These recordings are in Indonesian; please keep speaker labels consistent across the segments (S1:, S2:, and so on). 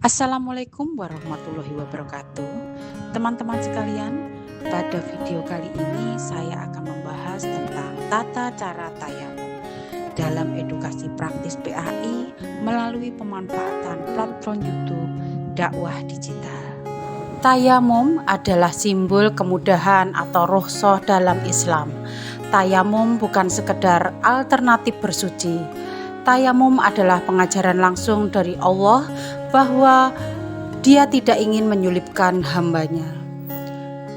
S1: Assalamualaikum warahmatullahi wabarakatuh. Teman-teman sekalian, pada video kali ini saya akan membahas tentang tata cara tayamum dalam edukasi praktis PAI melalui pemanfaatan platform YouTube dakwah digital. Tayamum adalah simbol kemudahan atau rukhsah dalam Islam. Tayamum bukan sekedar alternatif bersuci. Tayamum adalah pengajaran langsung dari Allah bahwa Dia tidak ingin menyulitkan hambanya.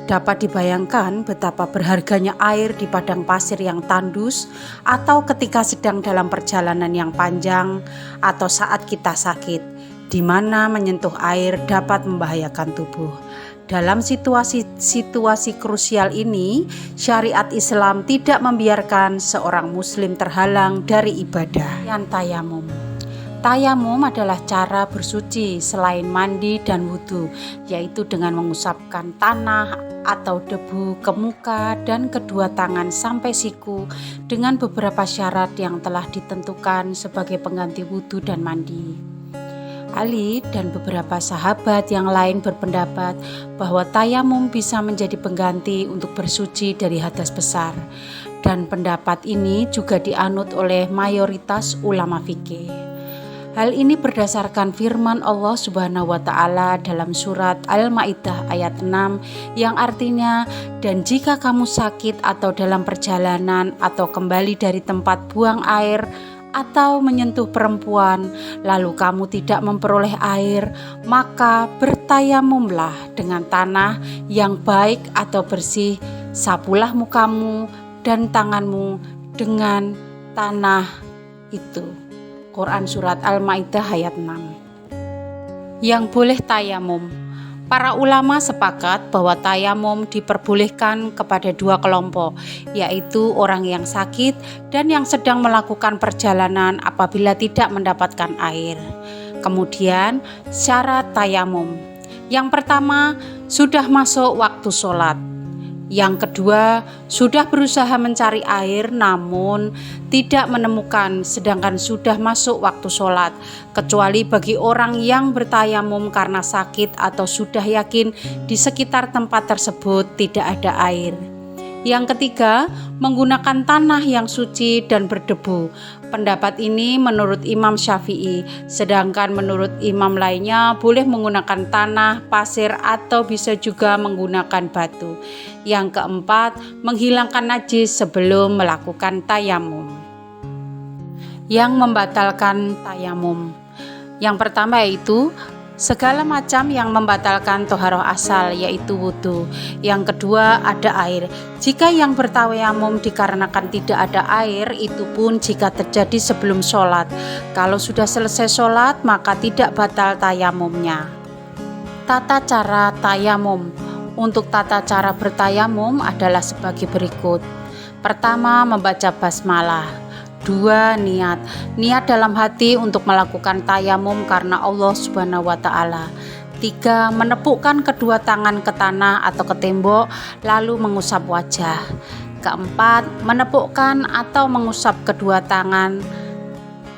S1: Dapat dibayangkan betapa berharganya air di padang pasir yang tandus, atau ketika sedang dalam perjalanan yang panjang, atau saat kita sakit, di mana menyentuh air dapat membahayakan tubuh. Dalam situasi krusial ini, syariat Islam tidak membiarkan seorang muslim terhalang dari ibadah. Tayamum. Tayamum adalah cara bersuci selain mandi dan wudhu, yaitu dengan mengusapkan tanah atau debu ke muka dan kedua tangan sampai siku dengan beberapa syarat yang telah ditentukan sebagai pengganti wudhu dan mandi. Ali dan beberapa sahabat yang lain berpendapat bahwa tayamum bisa menjadi pengganti untuk bersuci dari hadas besar, dan pendapat ini juga dianut oleh mayoritas ulama fikih. Hal ini berdasarkan firman Allah Subhanahu wa Ta'ala dalam surat Al-Maidah ayat 6 yang artinya, "Dan jika kamu sakit atau dalam perjalanan atau kembali dari tempat buang air atau menyentuh perempuan, lalu kamu tidak memperoleh air, maka bertayamumlah dengan tanah yang baik atau bersih, sapulah mukamu dan tanganmu dengan tanah itu." Quran Surat Al-Maidah ayat 6. Yang boleh tayamum. Para ulama sepakat bahwa tayamum diperbolehkan kepada dua kelompok, yaitu orang yang sakit dan yang sedang melakukan perjalanan apabila tidak mendapatkan air. Kemudian syarat tayamum. Yang pertama, sudah masuk waktu sholat. Yang kedua, sudah berusaha mencari air namun tidak menemukan, sedangkan sudah masuk waktu sholat, kecuali bagi orang yang bertayamum karena sakit atau sudah yakin di sekitar tempat tersebut tidak ada air. Yang ketiga, menggunakan tanah yang suci dan berdebu. Pendapat ini menurut Imam Syafi'i, sedangkan menurut imam lainnya boleh menggunakan tanah, pasir, atau bisa juga menggunakan batu. Yang keempat, menghilangkan najis sebelum melakukan tayamum. Yang membatalkan tayamum. Yang pertama yaitu segala macam yang membatalkan toharoh asal, yaitu wudhu. Yang kedua, ada air. Jika yang bertayamum dikarenakan tidak ada air, itu pun jika terjadi sebelum sholat. Kalau sudah selesai sholat, maka tidak batal tayamumnya. Tata cara tayamum. Untuk tata cara bertayamum adalah sebagai berikut. Pertama, membaca basmalah. 2. Niat dalam hati untuk melakukan tayamum karena Allah Subhanahu wa Ta'ala. 3. Menepukkan kedua tangan ke tanah atau ke tembok lalu mengusap wajah. Keempat, menepukkan atau mengusap kedua tangan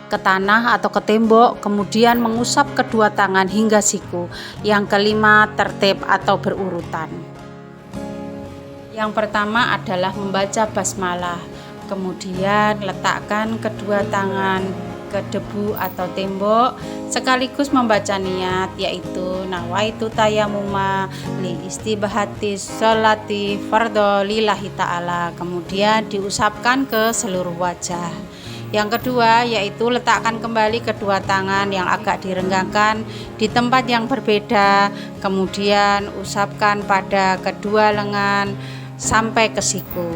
S1: ke tanah atau ke tembok, kemudian mengusap kedua tangan hingga siku. Yang kelima, tertib atau berurutan. Yang pertama adalah membaca basmalah. Kemudian letakkan kedua tangan ke debu atau tembok sekaligus membaca niat, yaitu nawaitu tayamuma li istibahati sholati fardhu lillahi ta'ala. Kemudian diusapkan ke seluruh wajah. Yang kedua yaitu letakkan kembali kedua tangan yang agak direnggangkan di tempat yang berbeda, kemudian usapkan pada kedua lengan sampai ke siku.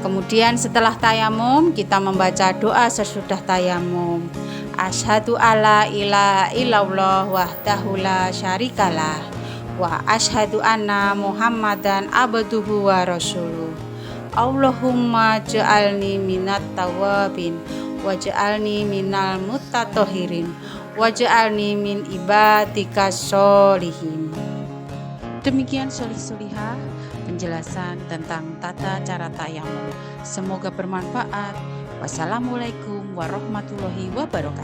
S1: Kemudian setelah tayamum kita membaca doa sesudah tayamum. Asyhadu alla ilaha illallah wahdahu la syarikalah wa asyhadu anna Muhammadan abduhu wa rasuluh. Allahumma ja'alni minat tawabin wa ja'alni minal mutatahhirin wa ja'alni min ibadika sholihin. Demikian solih-solihah penjelasan tentang tata cara tayamum. Semoga bermanfaat. Wassalamualaikum warahmatullahi wabarakatuh.